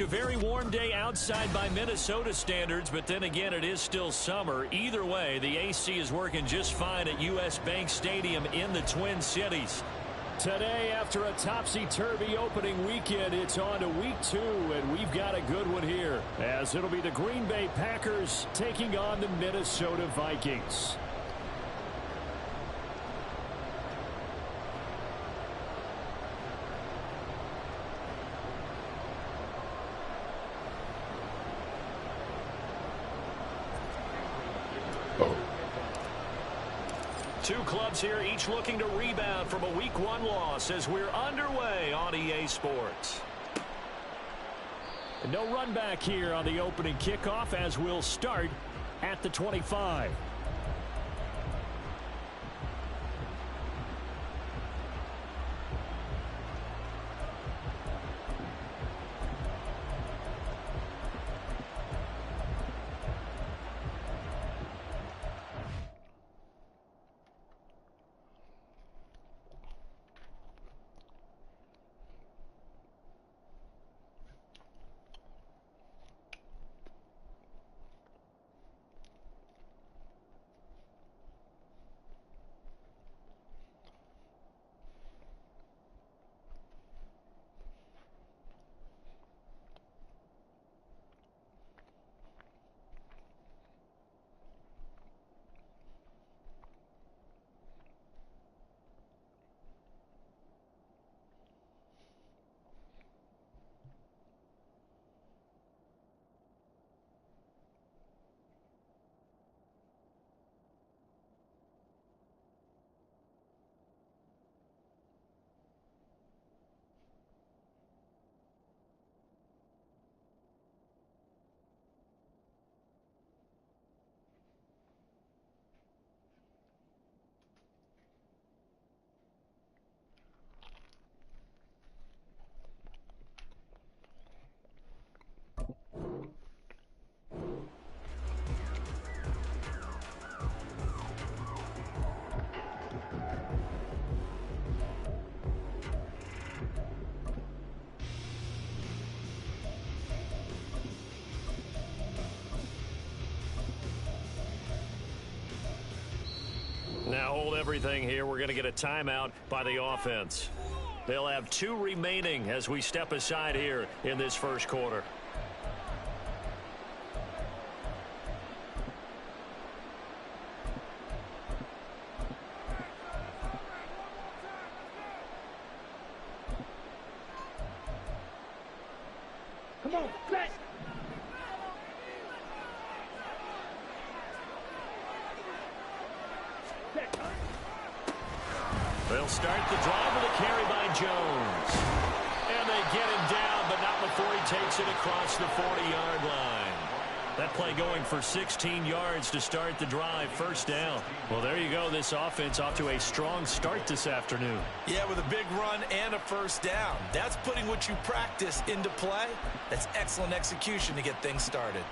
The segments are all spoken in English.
A very warm day outside by Minnesota standards, but then again, it is still summer. Either way, the AC is working just fine at U.S. Bank Stadium in the Twin Cities. Today, after a topsy-turvy opening weekend, it's on to week 2, and we've got a good one here, as it'll be the Green Bay Packers taking on the Minnesota Vikings. Two clubs here, each looking to rebound from a Week 1 loss as we're underway on EA Sports. And no run back here on the opening kickoff as we'll start at the 25. Now hold everything here. We're going to get a timeout by the offense. They'll have 2 remaining as we step aside here in this first quarter. Come on, set. They'll start the drive with a carry by Jones. And they get him down, but not before he takes it across the 40-yard line. That play going for 16 yards to start the drive, first down. Well, there you go. This offense off to a strong start this afternoon. Yeah, with a big run and a first down. That's putting what you practice into play. That's excellent execution to get things started.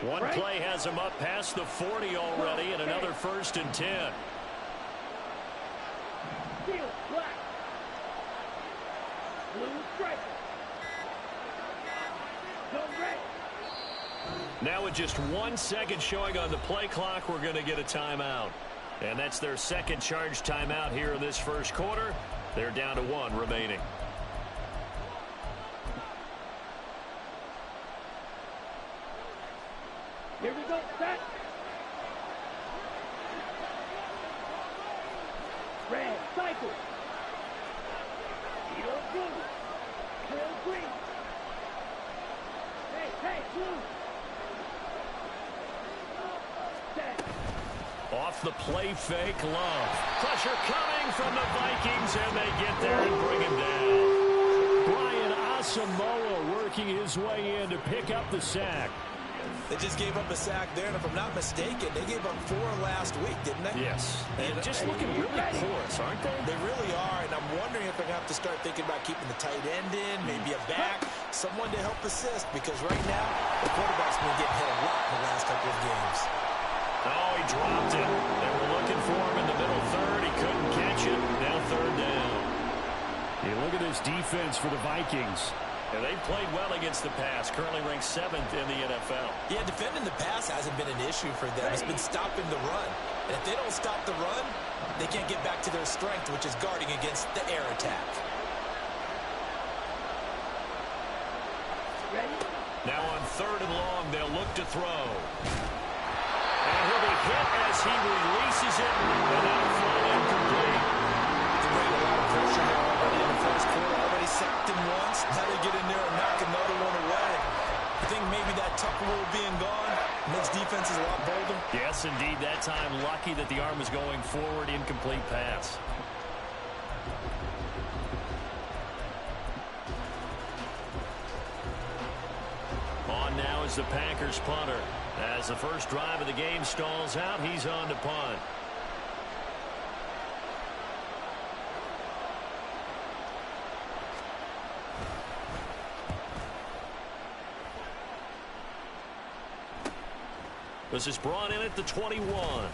One play has him up past the 40 already, and another 1st and 10. Now with just 1 second showing on the play clock, we're going to get a timeout. And that's their second charge timeout here in this first quarter. They're down to 1 remaining. Here we go, set. Red, cycle. Eagle, blue. Trail, green. Hey, blue. Set. Off the play fake, Love. Pressure coming from the Vikings, and they get there and bring him down. Brian Asamoah working his way in to pick up the sack. They just gave up a sack there, and if I'm not mistaken, they gave up 4 last week, didn't they? Yes. And just looking really porous, aren't they? They really are, and I'm wondering if they're going to have to start thinking about keeping the tight end in, maybe a back, someone to help assist, because right now, the quarterback's been getting hit a lot in the last couple of games. Oh, he dropped it. They were looking for him in the middle third. He couldn't catch it. Now third down. You look at this defense for the Vikings. And they played well against the pass, currently ranked 7th in the NFL. Yeah, defending the pass hasn't been an issue for them. It's been stopping the run. And if they don't stop the run, they can't get back to their strength, which is guarding against the air attack. Now on third and long, they'll look to throw. And he'll be hit as he releases it, and that'll fall incomplete. They bring a lot of pressure there already in the first quarter. Already sacked him once. Now they get in there and knock another one away. I think maybe that tuck rule being gone makes defenses a lot bolder. Yes, indeed. That time, lucky that the arm was going forward. Incomplete pass. On now is the Packers punter. As the first drive of the game stalls out, he's on to punt. This is brought in at the 21.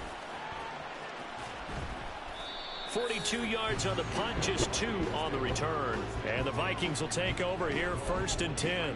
42 yards on the punt, just 2 on the return. And the Vikings will take over here, 1st and 10.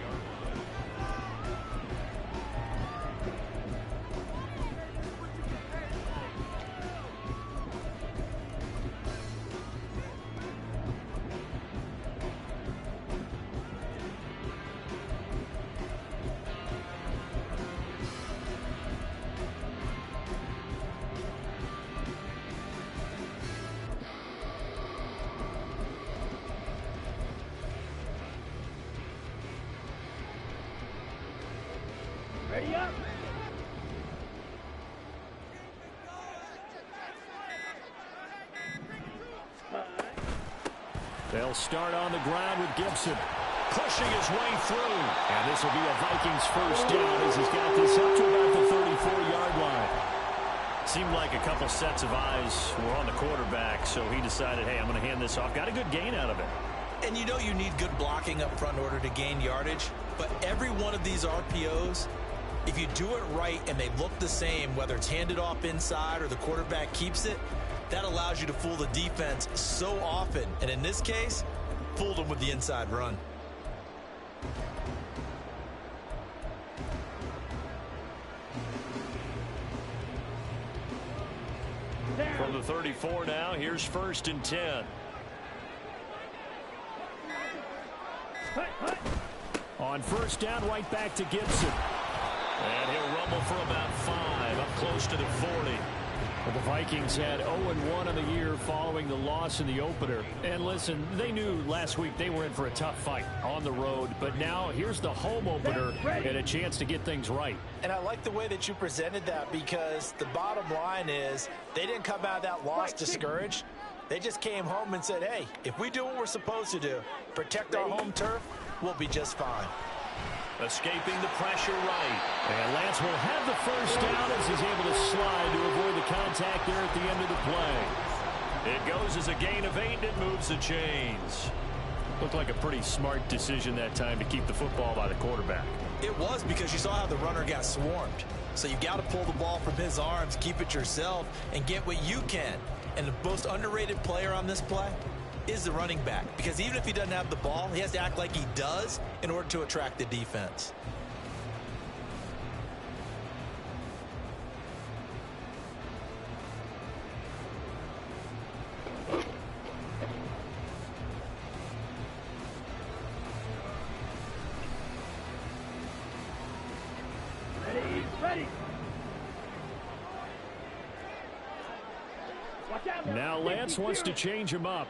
Ready up. They'll start on the ground with Gibson. Pushing his way through. And this will be a Vikings first down as he's got this up to about the 34-yard line. Seemed like a couple sets of eyes were on the quarterback, so he decided, hey, I'm going to hand this off. Got a good gain out of it. And you know you need good blocking up front in order to gain yardage. But every one of these RPOs, if you do it right and they look the same, whether it's handed off inside or the quarterback keeps it, that allows you to fool the defense so often. And in this case, fooled them with the inside run. From the 34 now, here's 1st and 10. On first down, right back to Gibson. And he'll rumble for about 5, up close to the 40. Well, the Vikings had 0-1 on the year following the loss in the opener. And listen, they knew last week they were in for a tough fight on the road. But now here's the home opener and a chance to get things right. And I like the way that you presented that, because the bottom line is they didn't come out of that loss discouraged. They just came home and said, hey, if we do what we're supposed to do, protect our home turf, we'll be just fine. Escaping the pressure right. And Lance will have the first down as he's able to slide to avoid the contact there at the end of the play. It goes as a gain of 8, and it moves the chains. Looked like a pretty smart decision that time to keep the football by the quarterback. It was, because you saw how the runner got swarmed. So you got to pull the ball from his arms, keep it yourself, and get what you can. And the most underrated player on this play is the running back, because even if he doesn't have the ball, he has to act like he does in order to attract the defense. Ready. Watch out Now Lance wants to change him up.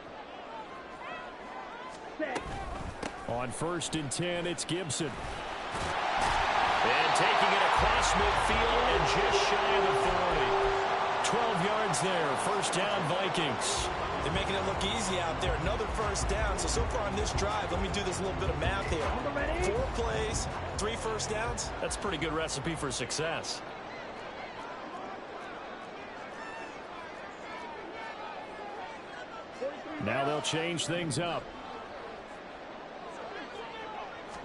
On 1st and 10, it's Gibson. And taking it across midfield and just shy of the 40. 12 yards there. First down, Vikings. They're making it look easy out there. Another first down. So far on this drive, let me do this little bit of math here. 4 plays, 3 first downs. That's a pretty good recipe for success. Now they'll change things up.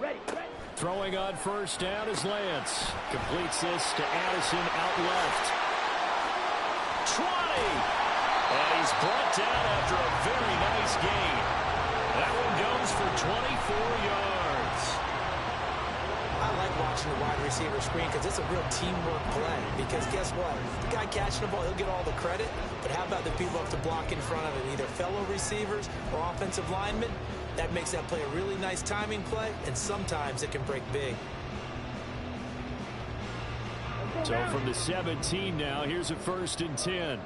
Ready. Throwing on first down is Lance. Completes this to Addison out left. 20! And he's brought down after a very nice gain. That one goes for 24 yards. I like watching the wide receiver screen because it's a real teamwork play. Because guess what? The guy catching the ball, he'll get all the credit. But how about the people have to block in front of him, either fellow receivers or offensive linemen? That makes that play a really nice timing play, and sometimes it can break big. So from the 17 now, here's a 1st and 10.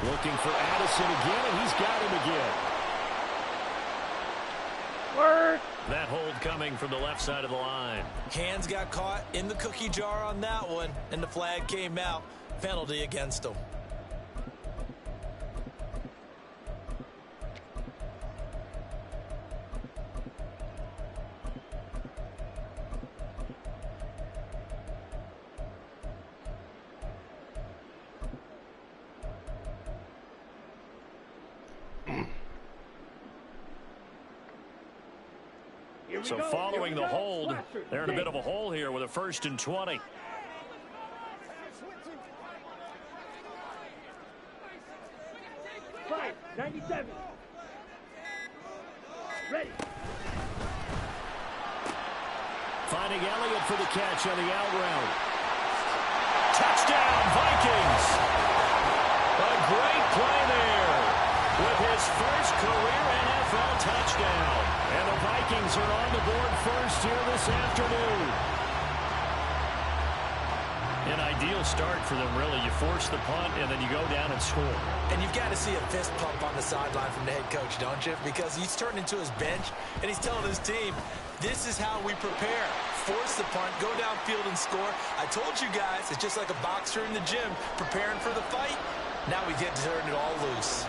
Looking for Addison again, and he's got him again. Work. That hold coming from the left side of the line. Hands got caught in the cookie jar on that one, and the flag came out. Penalty against him. So following the hold, they're in a bit of a hole here with a 1st and 20. Five, 97. Ready. Finding Elliott for the catch on the out route. Touchdown, Vikings! A great play there with his first career NFL touchdown. And the Vikings are on the board first here this afternoon. An ideal start for them, really. You force the punt, and then you go down and score. And you've got to see a fist pump on the sideline from the head coach, don't you? Because he's turned into his bench, and he's telling his team, this is how we prepare. Force the punt, go downfield and score. I told you guys, it's just like a boxer in the gym preparing for the fight. Now we get to turn it all loose.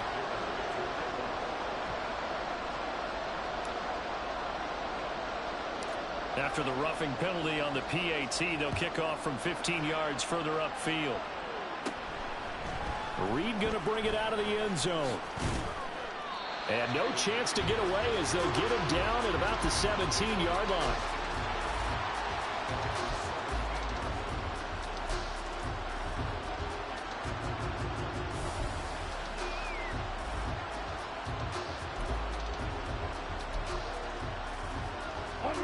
After the roughing penalty on the PAT, they'll kick off from 15 yards further upfield. Reed going to bring it out of the end zone. And no chance to get away as they'll get him down at about the 17-yard line.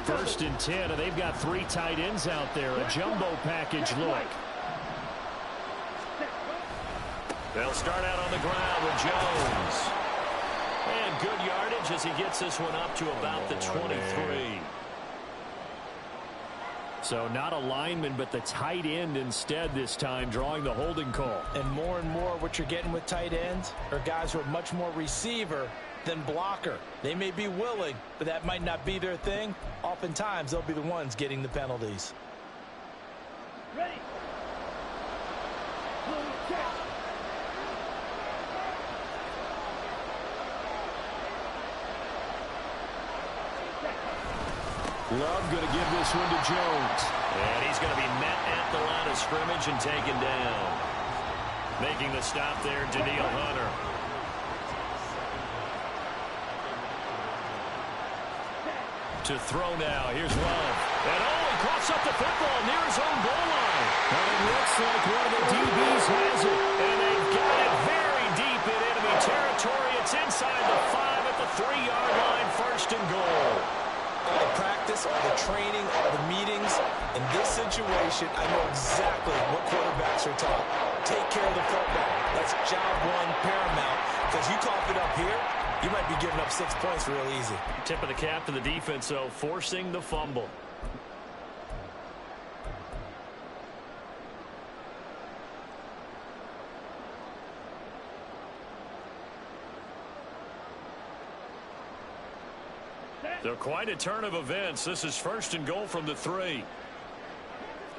First and 10, and they've got 3 tight ends out there. A jumbo package look. They'll start out on the ground with Jones. And good yardage as he gets this one up to about the 23. So not a lineman, but the tight end instead this time, drawing the holding call. And more what you're getting with tight ends are guys who are much more receiver than blocker. They may be willing, but that might not be their thing. Oftentimes, they'll be the ones getting the penalties. Ready. Love going to give this one to Jones. And he's going to be met at the line of scrimmage and taken down. Making the stop there, Daniil Hunter. To throw now. Here's Love. And he coughs up the football near his own goal line. And it looks like one of the DBs has it. And they've got it very deep in enemy territory. It's inside the 5 at the 3-yard line. 1st and goal. All the practice, all the training, all the meetings. In this situation, I know exactly what quarterbacks are taught. Take care of the football. That's job one paramount. Because you cough it up here, you might be giving up 6 points real easy. Tip of the cap to the defense, though, forcing the fumble. So quite a turn of events. This is 1st and goal from the 3.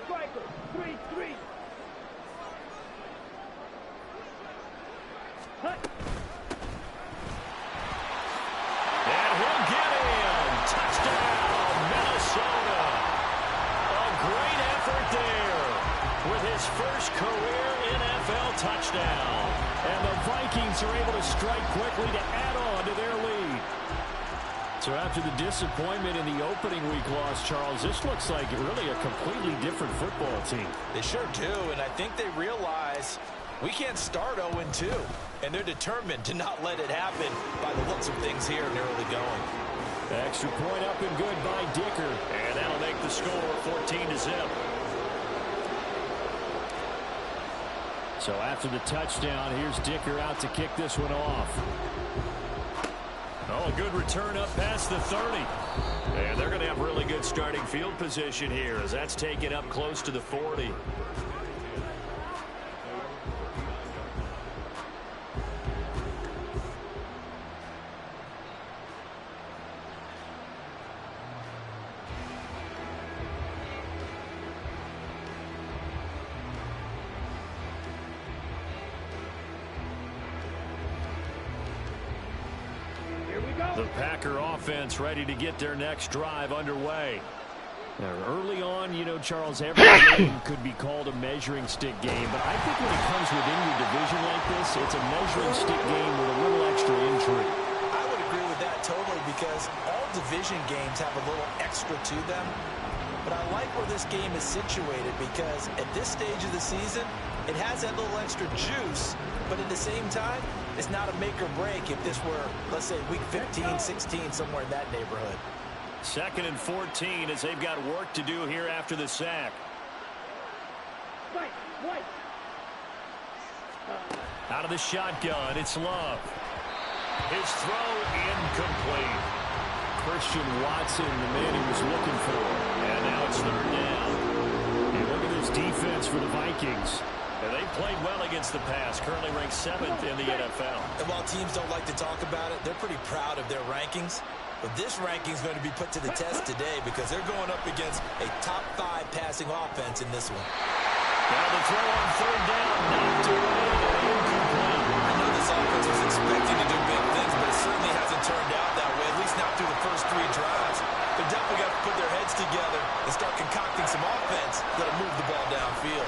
Striker, 3-3. touchdown. And the Vikings are able to strike quickly to add on to their lead. So after the disappointment in the opening week loss, Charles, this looks like really a completely different football team. They sure do, and I think they realize we can't start 0-2, and they're determined to not let it happen by the looks of things here in the early going. Extra point up and good by Dicker, and that'll make the score 14-0. So after the touchdown, here's Dicker out to kick this one off. Oh, a good return up past the 30. And they're going to have really good starting field position here as that's taken up close to the 40. The Packer offense ready to get their next drive underway. Now, early on, you know, Charles, every game could be called a measuring stick game, but I think when it comes within your division like this, it's a measuring stick game with a little extra intrigue. I would agree with that totally because all division games have a little extra to them. But I like where this game is situated because at this stage of the season, it has that little extra juice, but at the same time, it's not a make or break if this were, let's say, week 15, 16, somewhere in that neighborhood. 2nd and 14 as they've got work to do here after the sack. White. Out of the shotgun, it's Love. His throw incomplete. Christian Watson, the man he was looking for. And now it's 3rd down. And look at this defense for the Vikings. And they played well against the pass, currently ranked 7th in the NFL. And while teams don't like to talk about it, they're pretty proud of their rankings. But this ranking is going to be put to the test today because they're going up against a top 5 passing offense in this one. Now the throw on 3rd down, knocked away, incomplete. I know this offense was expecting to do big things, but it certainly hasn't turned out that way, at least not through the first 3 drives. They definitely got to put their heads together and start concocting some offense that'll move the ball downfield.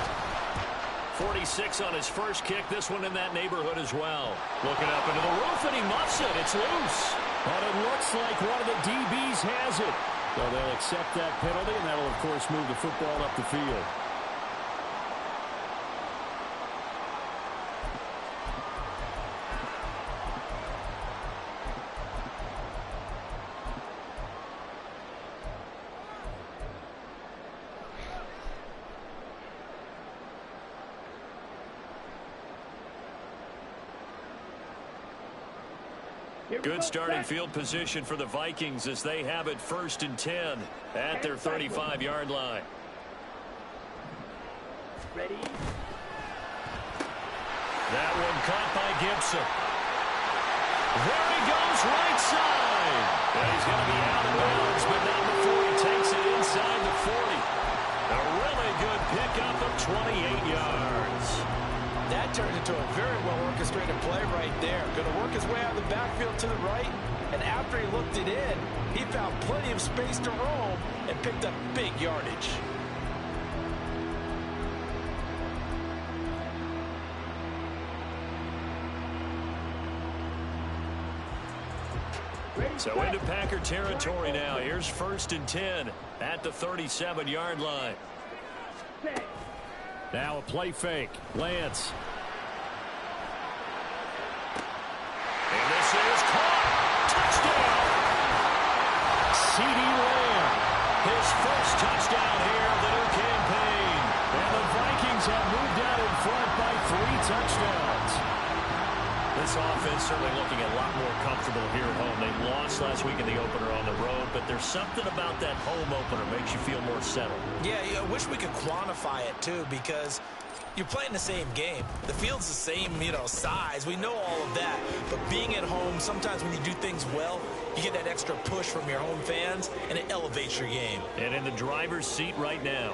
46 on his first kick, this one in that neighborhood as well. Looking up into the roof, and he muffs it. It's loose. But it looks like one of the DBs has it. So they'll accept that penalty, and that'll, of course, move the football up the field. Good starting field position for the Vikings as they have it 1st and 10 at their 35-yard line. Ready? That one caught by Gibson. There he goes, right side. And he's going to be out of bounds, but not before he takes it inside the 40. A really good pickup of 28 yards. That turned into a very well-orchestrated play right there. Going to work his way out of the backfield to the right, and after he looked it in, he found plenty of space to roam and picked up big yardage. So into Packer territory now. Here's 1st and 10 at the 37-yard line. Now a play fake. Lance. And this is caught. Touchdown. CeeDee Lamb. His first touchdown here of the new campaign. And the Vikings have moved out in front by 3 touchdowns. This offense certainly looking a lot more comfortable here at home. They lost last week in the opener on the road, but there's something about that home opener makes you feel more settled. Yeah, I wish we could quantify it, too, because you're playing the same game. The field's the same, size. We know all of that. But being at home, sometimes when you do things well, you get that extra push from your home fans, and it elevates your game. And in the driver's seat right now.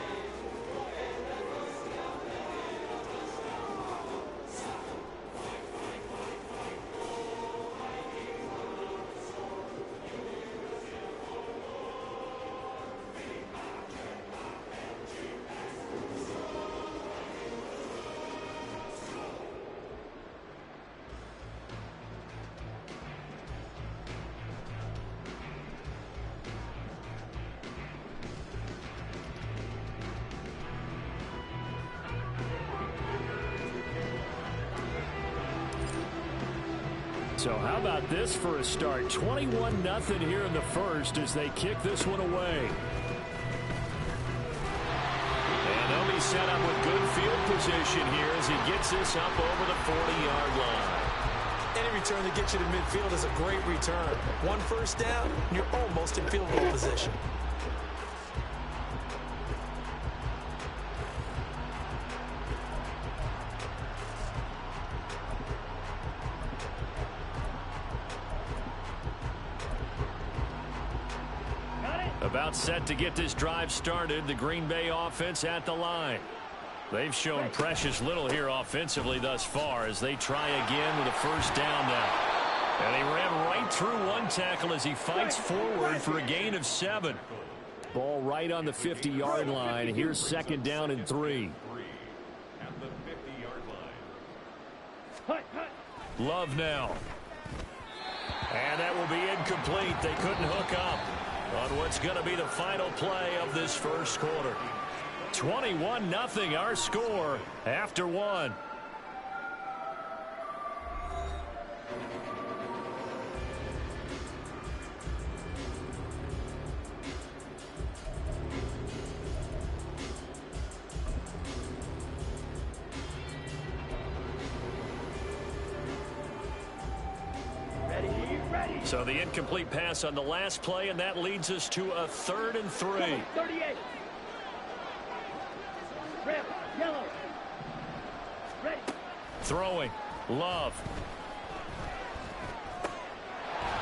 So how about this for a start? 21-0 here in the first as they kick this one away. And they'll be set up with good field position here as he gets this up over the 40-yard line. Any return that gets you to midfield is a great return. One first down, you're almost in field goal position. About set to get this drive started, the Green Bay offense at the line. They've shown precious little here offensively thus far as they try again with a first down now. And he ran right through one tackle as he fights forward for a gain of 7. Ball right on the 50-yard line. Here's second down and 3. Love now. And that will be incomplete. They couldn't hook up on what's going to be the final play of this first quarter. 21-0 our score after 1. So the incomplete pass on the last play, and that leads us to a 3rd and 3. 38. Red, yellow. Ready. Throwing. Love.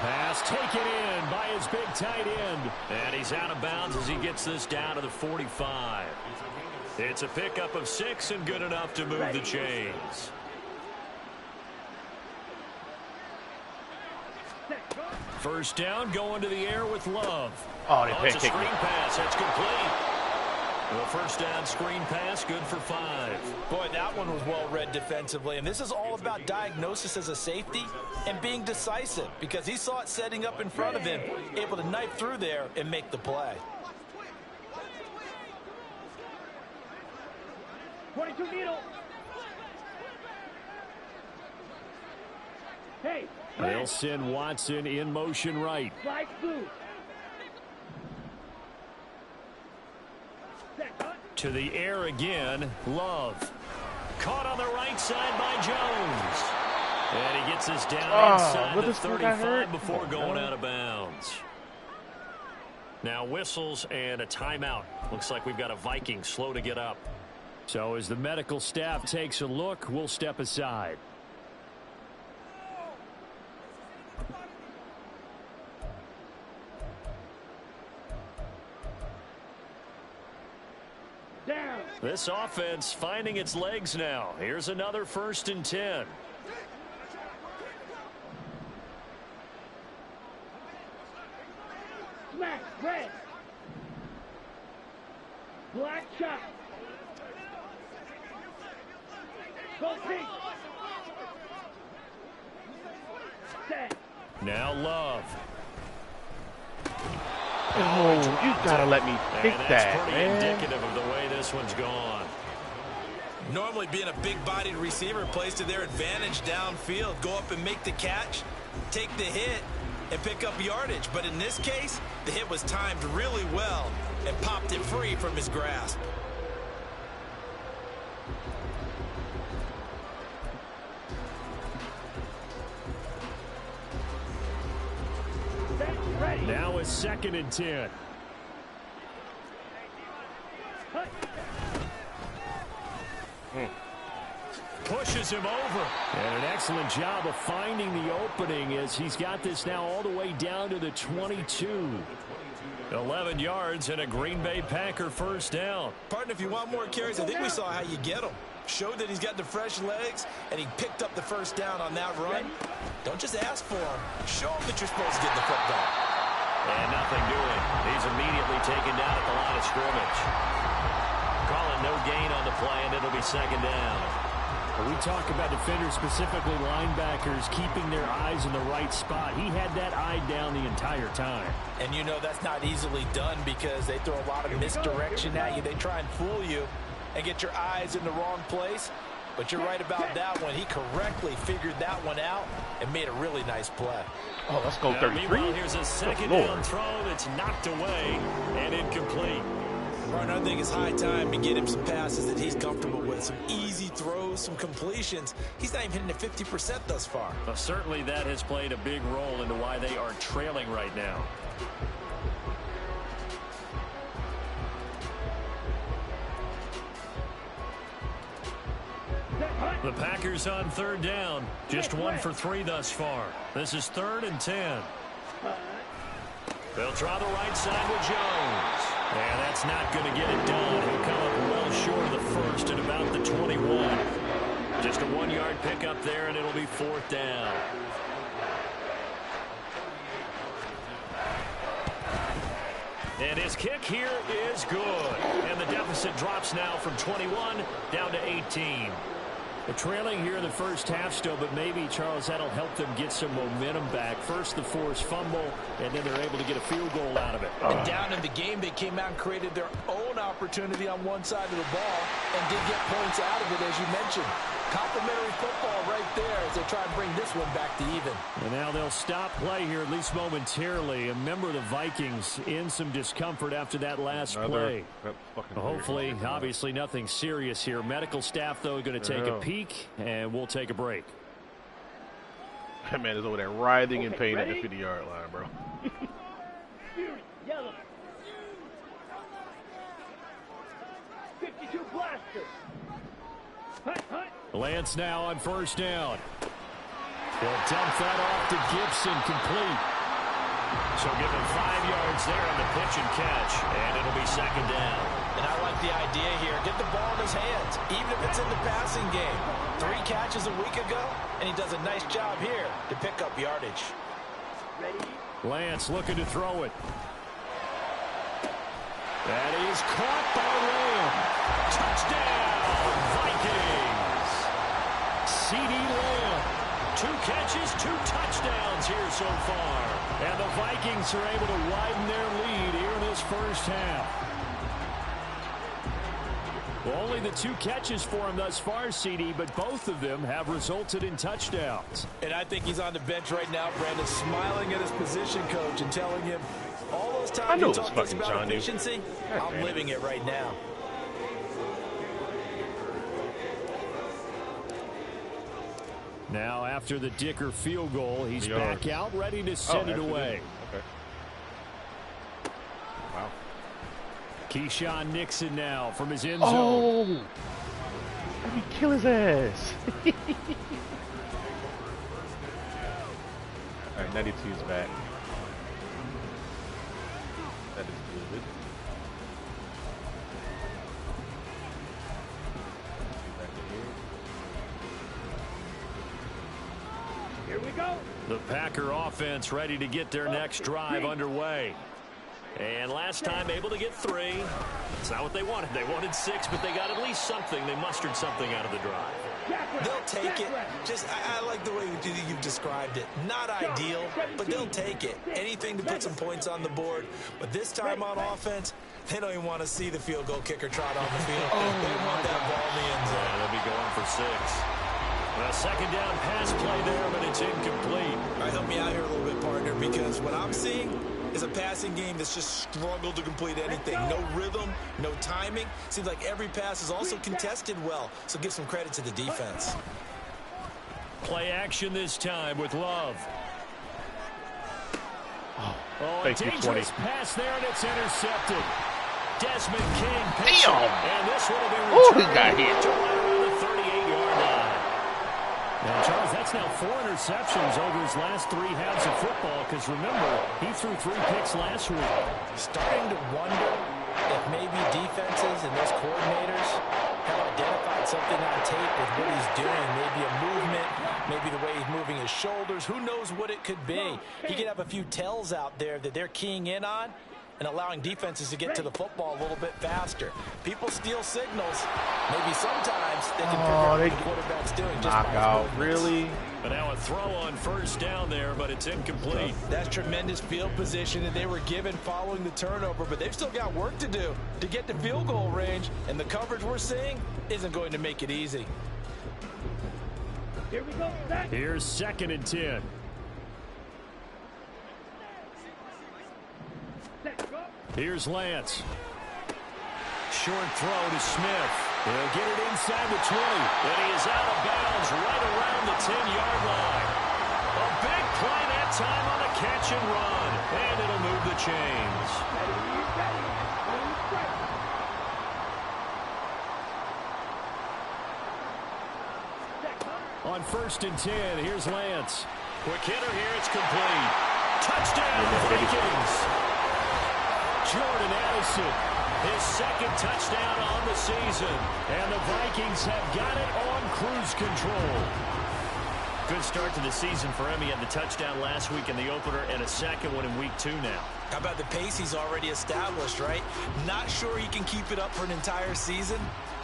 Pass taken in by his big tight end. And he's out of bounds as he gets this down to the 45. It's a pickup of 6 and good enough to move the chains. First down, going to the air with Love. Oh, they it's a screen pass. That's complete. The first down screen pass, good for 5. Boy, that one was well read defensively. And this is all about diagnosis as a safety and being decisive because he saw it setting up in front of him, able to knife through there and make the play. 22 needle. Hey. They'll send Watson in motion right. Slide blue. To the air again, Love. Caught on the right side by Jones. And he gets this down inside the 35 before going out of bounds. Now whistles and a timeout. Looks like we've got a Viking slow to get up. So as the medical staff takes a look, we'll step aside. Down. This offense finding its legs now. Here's another 1st and 10. Smack. Red. Black shot. Go pink. Set. Now Love. Oh, you gotta let me pick and that's that, pretty man. indicative of the way this one's gone. Normally being a big-bodied receiver plays to their advantage downfield. Go up and make the catch, take the hit, and pick up yardage. But in this case, the hit was timed really well and popped it free from his grasp. Now it's 2nd and 10. Pushes him over. And an excellent job of finding the opening as he's got this now all the way down to the 22. 11 yards and a Green Bay Packer first down. Partner, if you want more carries, I think we saw how you get them. Showed that he's got the fresh legs, and he picked up the first down on that run. Don't just ask for him. Show him that you're supposed to get the football. And nothing doing. He's immediately taken down at the line of scrimmage. Calling no gain on the play, and it'll be 2nd down. We talk about defenders, specifically linebackers, keeping their eyes in the right spot. He had that eye down the entire time. And you know that's not easily done because they throw a lot of misdirection at you. They try and fool you and get your eyes in the wrong place. But you're right about that one. He correctly figured that one out and made a really nice play. Oh, let's go 33. Meanwhile, here's a second down throw that's knocked away and incomplete. Partner, I think it's high time to get him some passes that he's comfortable with. Some easy throws, some completions. He's not even hitting at 50% thus far. Well, certainly that has played a big role into why they are trailing right now. The Packers on third down. Just 1 for 3 thus far. This is 3rd and 10. They'll try the right side with Jones. And that's not going to get it done. He'll come up well short of the first at about the 21. Just a 1-yard pickup there, and it'll be 4th down. And his kick here is good. And the deficit drops now from 21 down to 18. They're trailing here in the first half still, but maybe, Charles, that'll help them get some momentum back. First, the forced fumble, and then they're able to get a field goal out of it. And down in the game, they came out and created their own opportunity on one side of the ball and did get points out of it, as you mentioned. Complimentary football right there as they try and bring this one back to even. And now they'll stop play here, at least momentarily. And remember, the Vikings in some discomfort after that last play. Hopefully, obviously, nothing serious here. Medical staff, though, going to take a peek, and we'll take a break. That man is over there writhing in pain at the 50-yard line, bro. Yellow. 52 blaster. Hunt, hunt. Lance now on first down. They'll dump that off to Gibson, complete. So give him 5 yards there on the pitch and catch, and it'll be 2nd down. And I like the idea here. Get the ball in his hands, even if it's in the passing game. 3 catches a week ago, and he does a nice job here to pick up yardage. Ready? Lance looking to throw it. That is caught by Lamb. Touchdown, Vikings. C.D. Lamb. 2 catches, 2 touchdowns here so far. And the Vikings are able to widen their lead here in this first half. Well, only the 2 catches for him thus far, CD, but both of them have resulted in touchdowns. And I think he's on the bench right now, Brandon, smiling at his position coach and telling him, all those times you talk about efficiency, I'm living it right now. Now, after the Dicker field goal, he's back out, ready to send it away. Okay. Wow. Keyshawn Nixon now from his end zone. Oh! Let me kill his ass. All right, 92 is back. That is good. Here we go. The Packer offense ready to get their next drive underway. And last time able to get 3. It's not what they wanted. They wanted 6, but they got at least something. They mustered something out of the drive. They'll take it. Just, I like the way you've described it. Not ideal, but they'll take it. Anything to put some points on the board. But this time on offense, they don't even want to see the field goal kicker trot on the field. They want that ball in the end zone. Yeah, they'll be going for 6. A 2nd down pass play there, but it's incomplete. All right, help me out here a little bit, partner, because what I'm seeing is a passing game that's just struggled to complete anything. No rhythm, no timing. Seems like every pass is also contested well, so give some credit to the defense. Play action this time with Love. Oh, a dangerous pass there, and it's intercepted. Desmond King picks Damn. it, and this would have been returned he got hit. To right around the 38-yard line. And Charles, that's now 4 interceptions over his last 3 halves of football, because remember, he threw 3 picks last week. Starting to wonder if maybe defenses and those coordinators have identified something on tape with what he's doing. Maybe a movement, maybe the way he's moving his shoulders. Who knows what it could be? He could have a few tells out there that they're keying in on and allowing defenses to get to the football a little bit faster. People steal signals. Maybe sometimes they can figure out what the quarterback's doing just by his movements. Really? But now a throw on first down there, but it's incomplete. That's tremendous field position that they were given following the turnover, but they've still got work to do to get to field goal range, and the coverage we're seeing isn't going to make it easy. Here we go. Set. Here's 2nd and 10. Set. Go. Here's Lance. Short throw to Smith. He'll get it inside the 20. And he is out of bounds right around the 10-yard line. A big play that time on a catch and run. And it'll move the chains. Ready. On 1st and 10, here's Lance. Quick hitter here, it's complete. Touchdown, Vikings. Jordan Addison, his 2nd touchdown on the season. And the Vikings have got it on cruise control. Good start to the season for him. He had the touchdown last week in the opener and a 2nd one in week 2 now. How about the pace he's already established, right? Not sure he can keep it up for an entire season,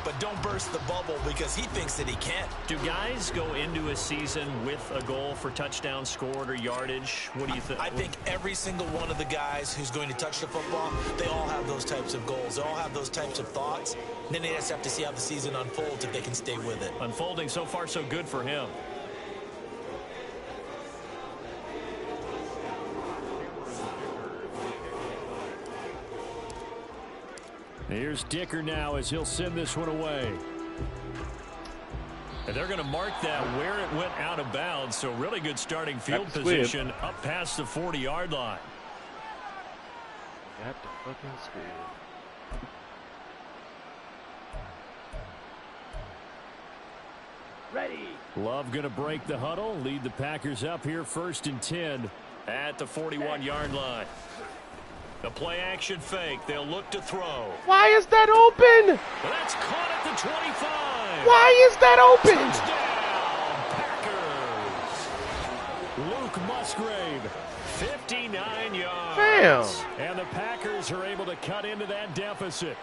but don't burst the bubble because he thinks that he can. Do guys go into a season with a goal for touchdown scored or yardage? What do you think? I think every single one of the guys who's going to touch the football, they all have those types of goals. They all have those types of thoughts. And then they just have to see how the season unfolds if they can stay with it. Unfolding so far so good for him. Here's Dicker now as he'll send this one away. And they're going to mark that where it went out of bounds. So really good starting field position up past the 40-yard line. Got the fucking squid. Ready. Love going to break the huddle. Lead the Packers up here 1st and 10 at the 41-yard line. The play action fake. They'll look to throw. Why is that open? That's caught at the 25. Why is that open? Touchdown, Packers. Luke Musgrave, 59 yards. Damn. And the Packers are able to cut into that deficit.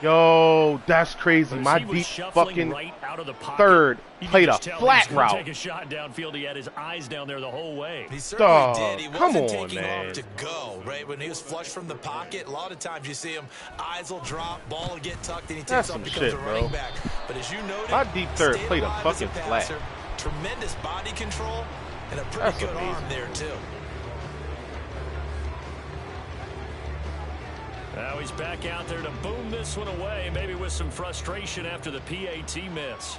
Yo, that's crazy. My deep fucking right out of the pocket. third played a flat route. Take a shot downfield. He had his eyes down there the whole way. He certainly did. He come wasn't on, taking man. off to go, right? When he was flush from the pocket, a lot of times you see him, eyes will drop, ball will get tucked, and he takes off and becomes a running back. But as you noted, my deep third played a fucking flat. Tremendous body control and a pretty good arm there, too. Now he's back out there to boom this one away, maybe with some frustration after the PAT miss.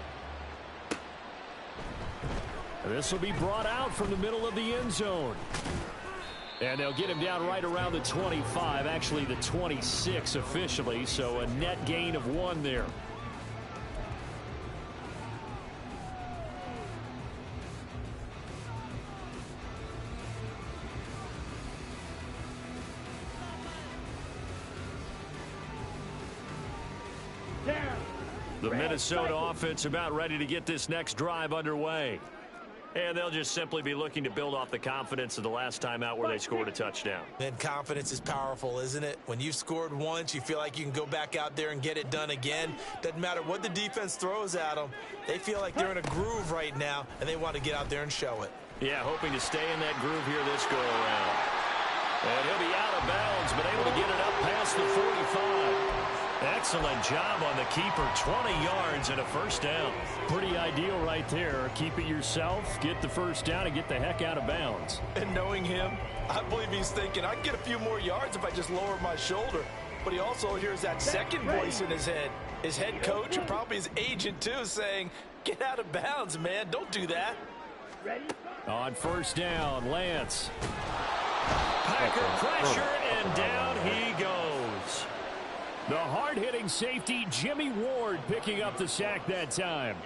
This will be brought out from the middle of the end zone. And they'll get him down right around the 25, actually the 26 officially, so a net gain of 1 there. The Minnesota offense about ready to get this next drive underway. And they'll just simply be looking to build off the confidence of the last time out where they scored a touchdown. And confidence is powerful, isn't it? When you've scored once, you feel like you can go back out there and get it done again. Doesn't matter what the defense throws at them. They feel like they're in a groove right now, and they want to get out there and show it. Yeah, hoping to stay in that groove here this go-around. And he'll be out of bounds, but able to get it up past the 45. Excellent job on the keeper. 20 yards and a first down. Pretty ideal right there. Keep it yourself, get the first down, and get the heck out of bounds. And knowing him, I believe he's thinking, I can get a few more yards if I just lower my shoulder. But he also hears that second voice in his head. His head coach and probably his agent, too, saying, get out of bounds, man. Don't do that. Ready. On first down, Lance. Packer pressure, and down he goes. The hard-hitting safety, Jimmy Ward, picking up the sack that time.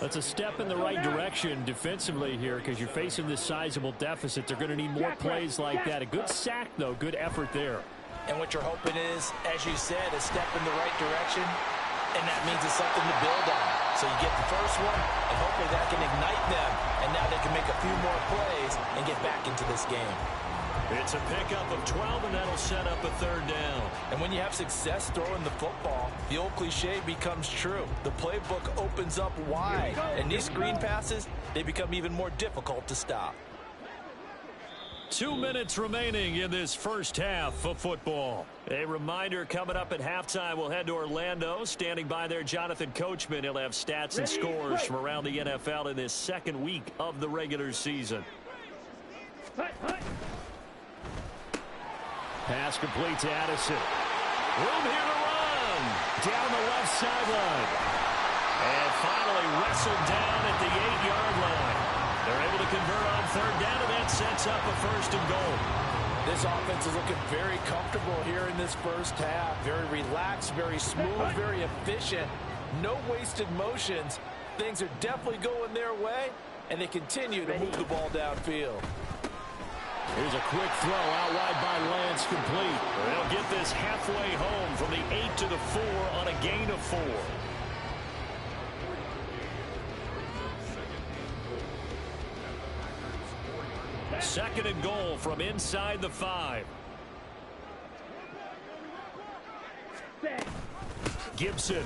That's a step in the right direction defensively here because you're facing this sizable deficit. They're going to need more plays like that. A good sack, though. Good effort there. And what you're hoping is, as you said, a step in the right direction, and that means it's something to build on. So you get the first one, and hopefully that can ignite them, and now they can make a few more plays and get back into this game. It's a pickup of 12, and that'll set up a third down. And when you have success throwing the football, the old cliche becomes true. The playbook opens up wide, and these screen passes, they become even more difficult to stop. 2 minutes remaining in this first half of football. A reminder, coming up at halftime, we'll head to Orlando. Standing by there, Jonathan Coachman. He'll have stats and scores from around the NFL in this second week of the regular season. Pass complete to Addison. Room here to run. Down the left sideline. And finally wrestled down at the 8-yard line. They're able to convert on third down, and that sets up a 1st and goal. This offense is looking very comfortable here in this first half. Very relaxed, very smooth, very efficient. No wasted motions. Things are definitely going their way, and they continue to move the ball downfield. Here's a quick throw out wide by Lance, complete. They'll get this halfway home from the 8 to the 4 on a gain of 4. Second and goal from inside the 5. Gibson.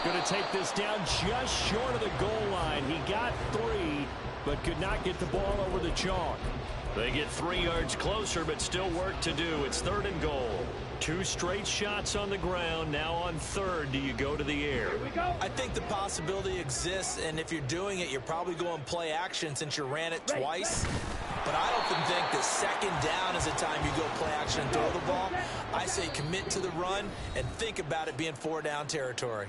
Going to take this down just short of the goal line. He got 3, but could not get the ball over the chalk. They get 3 yards closer, but still work to do. It's 3rd and goal. 2 straight shots on the ground. Now on 3rd, do you go to the air? I think the possibility exists, and if you're doing it, you're probably going play action since you ran it twice. But I don't think that 2nd down is the time you go play action and throw the ball. I say commit to the run and think about it being 4-down territory.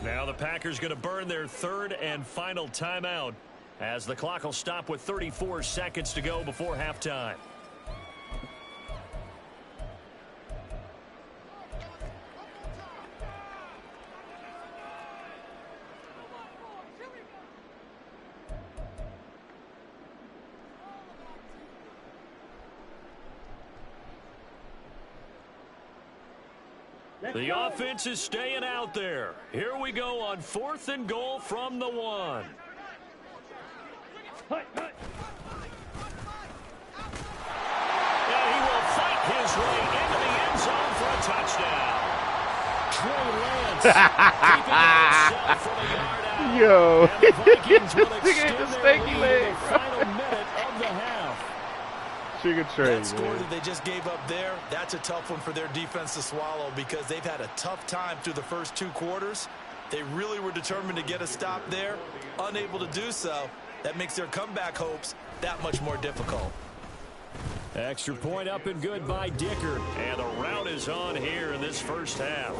Now the Packers going to burn their 3rd and final timeout as the clock will stop with 34 seconds to go before halftime. The offense is staying out there. Here we go on 4th and goal from the 1. And he will fight his way into the end zone for a touchdown. Trey Lance keeping himself from a yard out. Yo, And the Vikings will this nigga extend ain't the their stanky lead leg, in the final minute of the half. Sugar Trey, That score man. that they just gave up there, that's a tough one for their defense to swallow because they've had a tough time through the first 2 quarters. They really were determined to get a stop there, unable to do so. That makes their comeback hopes that much more difficult. Extra point up and good by Dicker. And the rout is on here in this first half.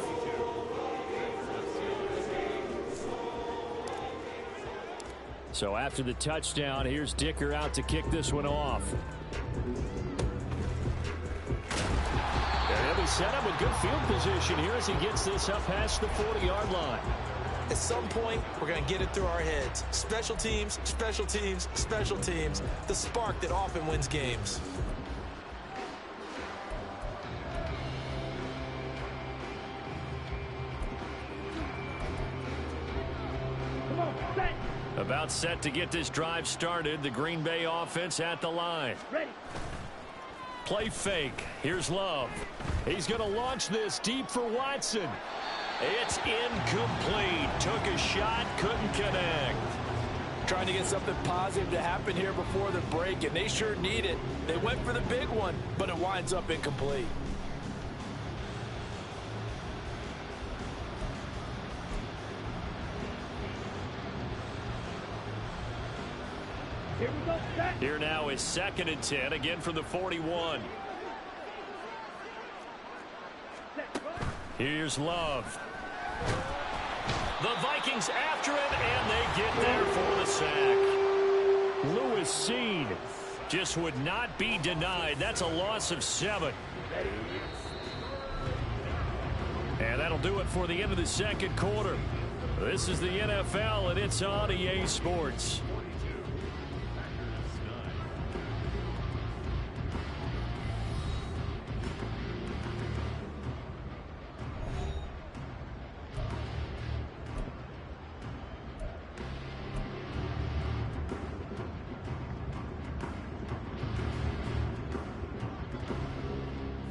So after the touchdown, here's Dicker out to kick this one off. And he'll be set up with good field position here as he gets this up past the 40-yard line. At some point, we're going to get it through our heads. Special teams, special teams, special teams. The spark that often wins games. About set to get this drive started. The Green Bay offense at the line. Ready. Play fake. Here's Love. He's going to launch this deep for Watson. It's incomplete. Took a shot, couldn't connect. Trying to get something positive to happen here before the break, and they sure need it. They went for the big one, but it winds up incomplete. Here we go. Set. Here now is 2nd and 10, again from the 41. Here's Love. The Vikings after him, and they get there for the sack. Lewis Seed just would not be denied. That's a loss of 7. And that'll do it for the end of the second quarter. This is the NFL, and it's on EA Sports.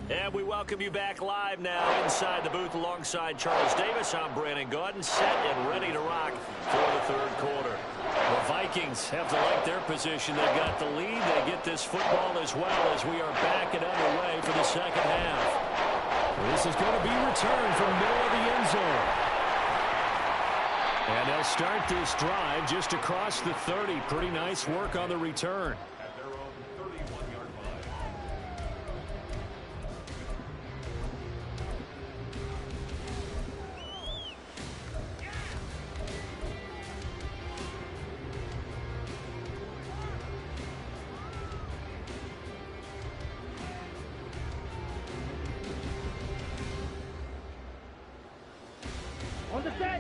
And we welcome you back live now inside the booth alongside Charles Davis. I'm Brandon Gaudin, set and ready to rock for the third quarter. Vikings have to like their position. They've got the lead. They get this football as well as we are back and underway for the second half. This is going to be returned from middle of the end zone. And they'll start this drive just across the 30. Pretty nice work on the return.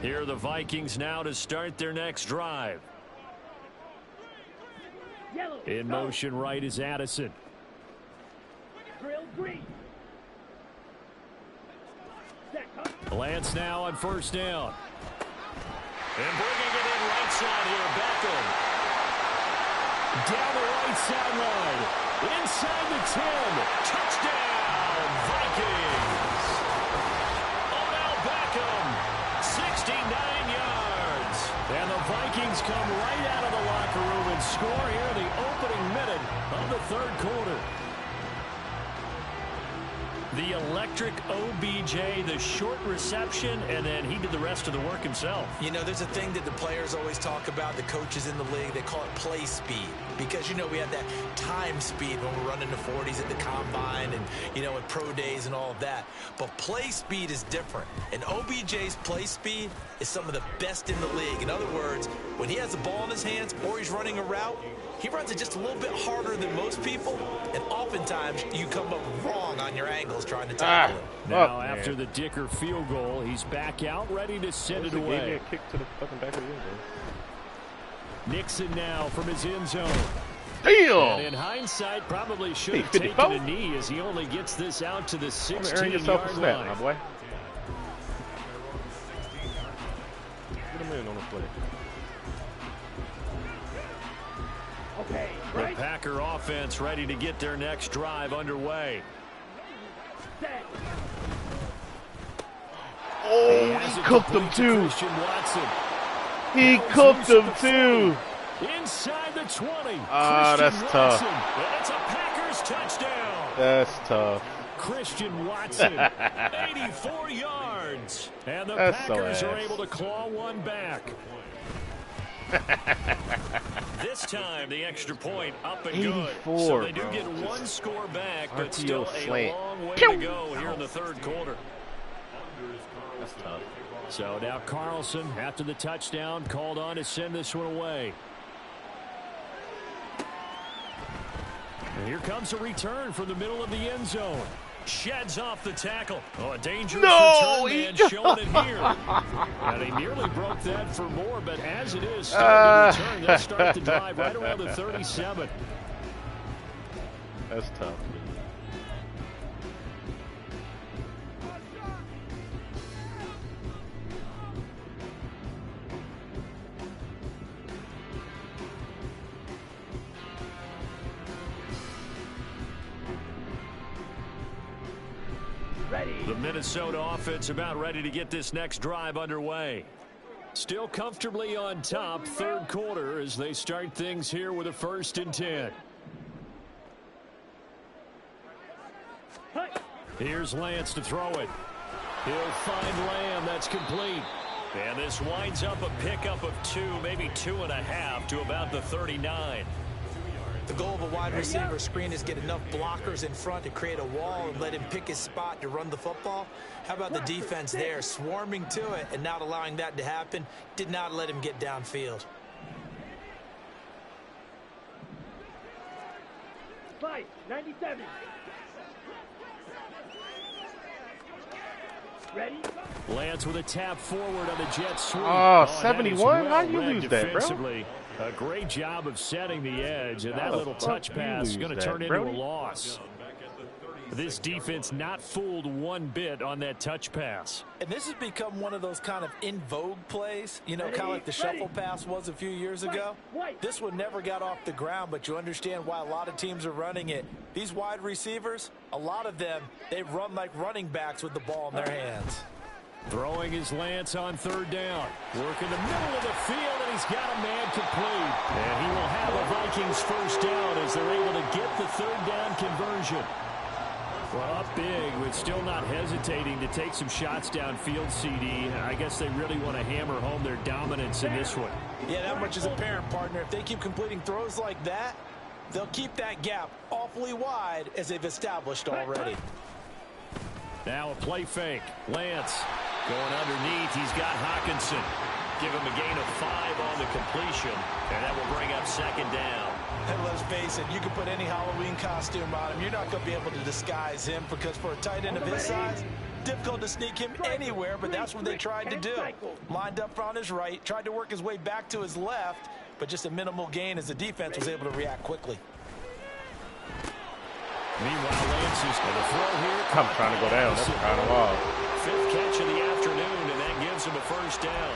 Here are the Vikings now to start their next drive. In motion right is Addison. Lance now on first down. And bringing it in right side here, Beckham. Down the right sideline. Inside the 10. Touchdown, Vikings. Odell Beckham, 69 yards. And the Vikings come right out of the locker room and score here in the opening minute of the third quarter. The electric OBJ, the short reception, and then he did the rest of the work himself. You know, there's a thing that the players always talk about, the coaches in the league, they call it play speed. Because, you know, we have that time speed when we're running the 40s at the combine and, you know, at pro days and all of that. But play speed is different. And OBJ's play speed is some of the best in the league. In other words, when he has the ball in his hands or he's running a route, he runs it just a little bit harder than most people, and oftentimes you come up wrong on your angles trying to tackle it. Now, after the Dicker field goal, he's back out, ready to send it away. Gave me a kick to the fucking back of the end zone. Nixon now from his end zone. Damn! And in hindsight, probably should have taken a knee as he only gets this out to the 16-yard line. My boy. Get him in on the play. Okay, right. The Packer offense ready to get their next drive underway. Oh, he cooked them too. He cooked them too. Inside the 20. Ah, that's tough. And it's a Packers touchdown. That's tough. Christian Watson, 84 yards. And the Packers are able to claw one back. This time, the extra point up and good. So they do get one score back, but still a long way to go here in the third quarter. That's tough. So now Carlson, after the touchdown, called on to send this one away. And here comes a return from the middle of the end zone. Sheds off the tackle. Oh, a dangerous return man showing it here. And he nearly broke that for more, but as it is, starting to return, they'll start the drive right around the 37. That's tough. The Minnesota offense about ready to get this next drive underway. Still comfortably on top, third quarter, as they start things here with a 1st and 10. Here's Lance to throw it. He'll find Lamb. That's complete. And this winds up a pickup of 2, maybe 2.5 to about the 39. The goal of a wide receiver screen is get enough blockers in front to create a wall and let him pick his spot to run the football. How about the defense there, swarming to it and not allowing that to happen? Did not let him get downfield. Fight, 97. Ready? Lance with a tap forward on the jet sweep. Oh, 71? How do you lose that, bro? A great job of setting the edge, and that little touch pass is going to turn into a loss. This defense not fooled one bit on that touch pass. And this has become one of those kind of in vogue plays, you know, kind of like the shuffle pass was a few years ago. This one never got off the ground, but you understand why a lot of teams are running it. These wide receivers, a lot of them, they run like running backs with the ball in their hands. Throwing his Lance on third down. Working the middle of the field, and he's got a man complete. And he will have a Vikings first down as they're able to get the third down conversion. Well, up big, but still not hesitating to take some shots downfield, CD. I guess they really want to hammer home their dominance in this one. Yeah, that much is apparent, partner. If they keep completing throws like that, they'll keep that gap awfully wide as they've established already. Now a play fake. Lance going underneath. He's got Hawkinson. Give him a gain of 5 on the completion, and that will bring up second down. And let's face it, you can put any Halloween costume on him. You're not going to be able to disguise him because for a tight end of his size, difficult to sneak him anywhere, but that's what they tried to do. Lined up on his right, tried to work his way back to his left, but just a minimal gain as the defense was able to react quickly. Meanwhile, Lance is going to throw here. I'm trying to go down. That's kind of wild. 5th catch of the afternoon, and that gives him a first down.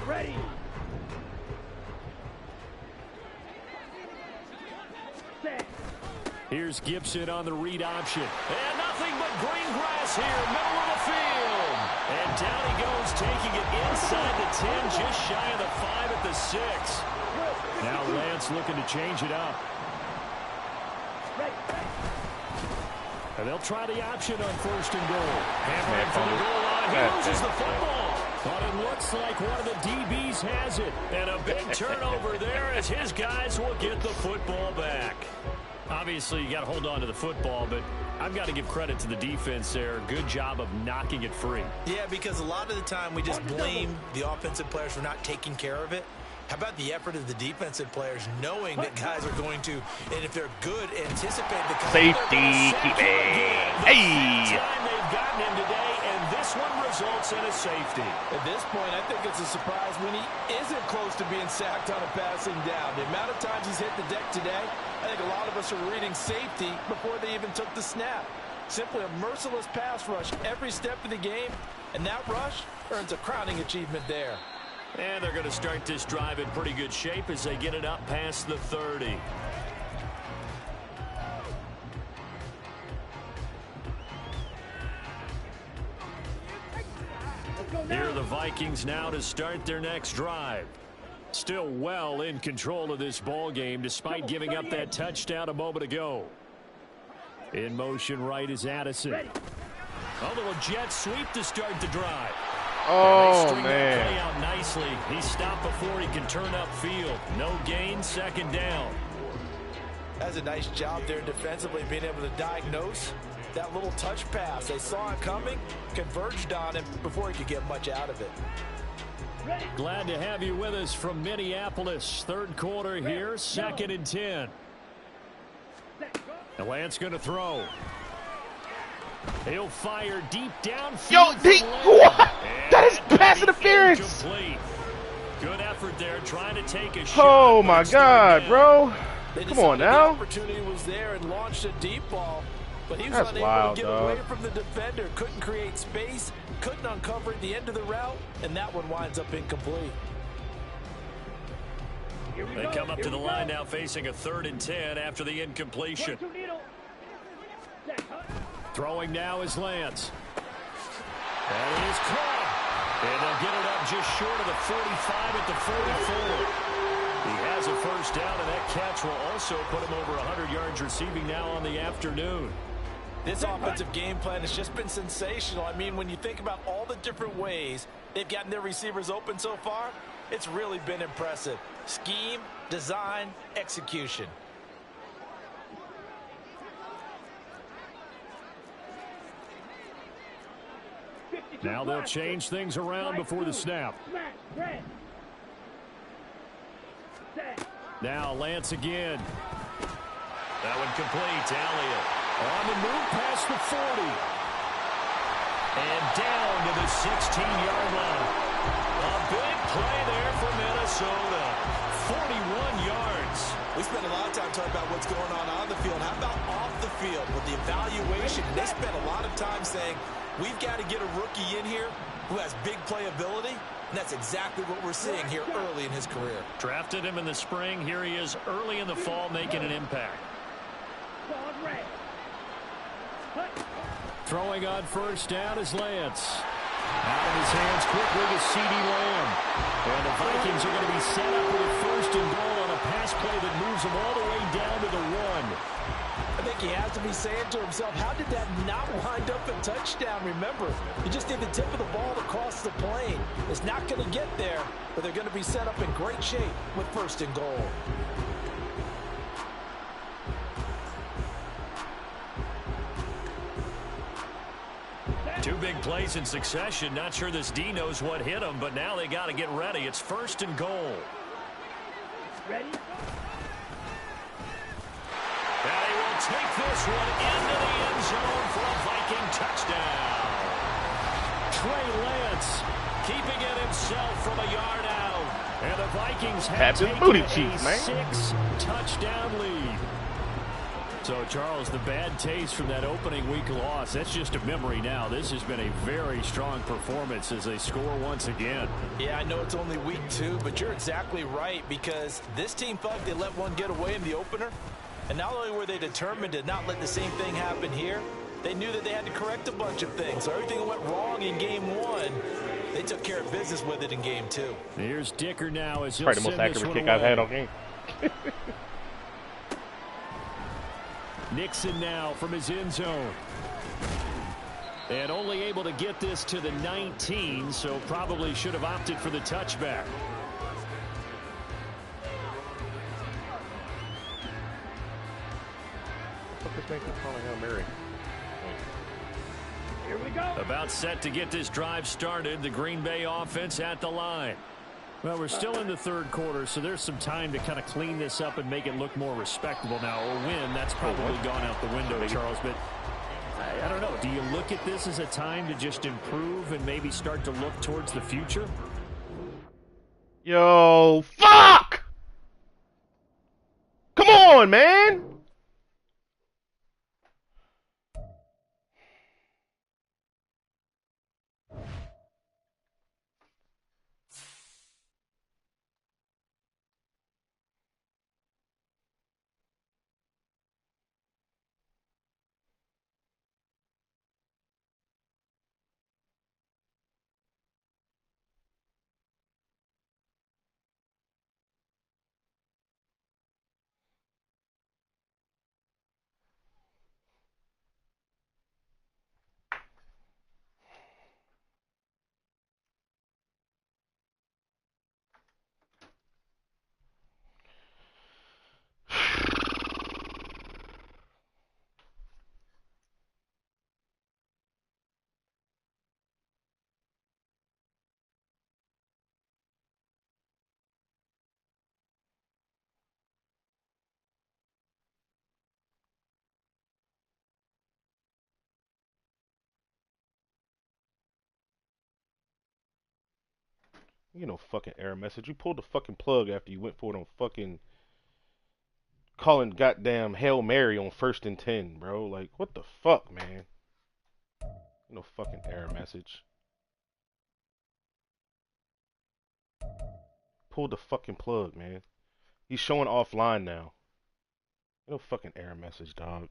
Ready. Set. Here's Gibson on the read option. And nothing but green grass here, middle of the field. And down he goes, taking it inside the 10, just shy of the 5 at the 6. Now Lance looking to change it up. And they'll try the option on 1st and goal. Hammering from the goal line. He loses the football. But it looks like one of the DBs has it. And a big turnover there as his guys will get the football back. Obviously, you got to hold on to the football, but I've got to give credit to the defense there. Good job of knocking it free. Yeah, because a lot of the time we just blame the offensive players for not taking care of it. How about the effort of the defensive players knowing that guys are going to, and if they're good, anticipate the safety, keep it. Hey! They've gotten him today, and this one results in a safety. At this point, I think it's a surprise when he isn't close to being sacked on a passing down. The amount of times he's hit the deck today, I think a lot of us are reading safety before they even took the snap. Simply a merciless pass rush every step of the game, and that rush earns a crowning achievement there. And they're going to start this drive in pretty good shape as they get it up past the 30. Here are the Vikings now to start their next drive. Still well in control of this ball game despite giving up that touchdown a moment ago. In motion right is Addison. A little jet sweep to start the drive. Oh, man. Play man. out nicely. He stopped before he can turn upfield. No gain, second down. That's a nice job there defensively, being able to diagnose that little touch pass. They saw it coming, converged on him before he could get much out of it. Glad to have you with us from Minneapolis. Third quarter here, 2nd and 10. The Lance going to throw. He'll fire deep downfield. Yo, what? That is pass interference. Incomplete. Good effort there, trying to take a shot. Oh my God, bro! Come on now. The opportunity was there and launched a deep ball, but he was That's unable wild, to get dog. away from the defender. Couldn't create space, couldn't uncover at the end of the route, and that one winds up incomplete. They come up to the line now, facing a 3rd and 10 after the incompletion. Throwing now is Lance. That is caught. And they'll get it up just short of the 45 at the 44. He has a first down, and that catch will also put him over 100 yards receiving now on the afternoon. This offensive game plan has just been sensational. I mean, when you think about all the different ways they've gotten their receivers open so far, it's really been impressive. Scheme, design, execution. Now they'll change things around before the snap. Now Lance again. That one complete. Elliott on the move past the 40. And down to the 16-yard line. A big play there for Minnesota. 41 yards. We spent a lot of time talking about what's going on the field. How about off the field with the evaluation? They spent a lot of time saying, we've got to get a rookie in here who has big playability, and that's exactly what we're seeing here early in his career. Drafted him in the spring. Here he is early in the fall making an impact. Squad red. Throwing on first down is Lance. Out of his hands quickly to CeeDee Lamb. And the Vikings are going to be set up with a first and goal on a pass play that moves them all the way down to the 1. I think he has to be saying to himself, how did that not wind up a touchdown? Remember, you just need the tip of the ball across the plane. It's not going to get there, but they're going to be set up in great shape with first and goal. Two big plays in succession. Not sure this D knows what hit him, but now they got to get ready. It's first and goal. Ready? And he will take this one into the end zone for a Viking touchdown. Trey Lance keeping it himself from a yard out. And the Vikings have taken booty a cheeks, man. 6-touchdown lead. So, Charles, the bad taste from that opening week loss, that's just a memory now. This has been a very strong performance as they score once again. Yeah, I know it's only week 2, but you're exactly right, because this team thought they let one get away in the opener. And not only were they determined to not let the same thing happen here, they knew that they had to correct a bunch of things. So everything that went wrong in game 1, they took care of business with it in game 2. Here's Dicker now as he'll Probably the most send this accurate one kick I've away. had all game. Nixon now from his end zone. And only able to get this to the 19, so probably should have opted for the touchback. What the fuck is making calling Hail Mary? Here we go. About set to get this drive started. The Green Bay offense at the line. Well, we're still in the third quarter, so there's some time to kind of clean this up and make it look more respectable. Now, a win, that's probably gone out the window, Charles, but I don't know. Do you look at this as a time to just improve and maybe start to look towards the future? Yo, fuck! Come on, man! You know, fucking error message. You pulled the fucking plug after you went for it on fucking calling goddamn Hail Mary on 1st and 10, bro. Like, what the fuck, man? You know, fucking error message. Pulled the fucking plug, man. He's showing offline now. You know, fucking error message, dog.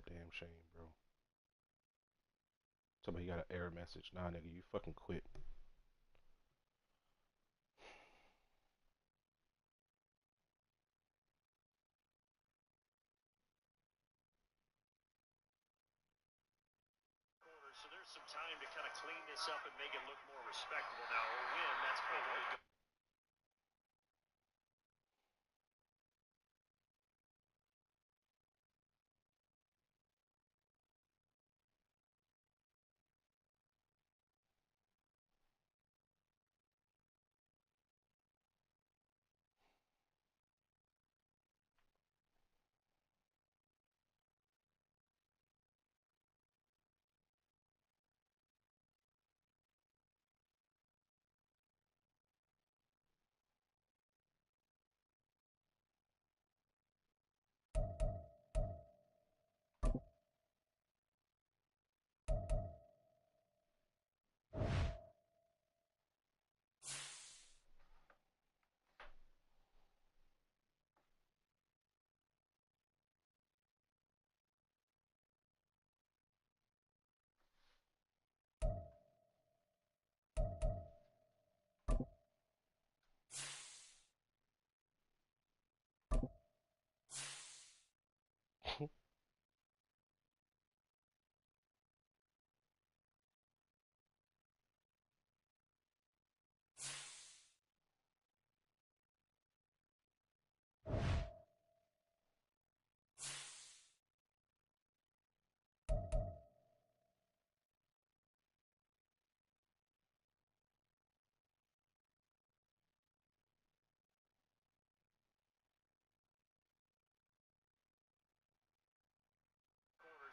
goddamn shame, bro. Somebody got an error message. Nah, nigga, you fucking quit. So there's some time to kind of clean this up and make it look more respectable. Now, a win, that's probably good.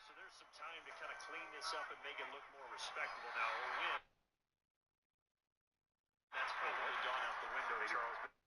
So there's some time to kind of clean this up and make it look more respectable. Now, a win, that's probably gone out the window, Charles.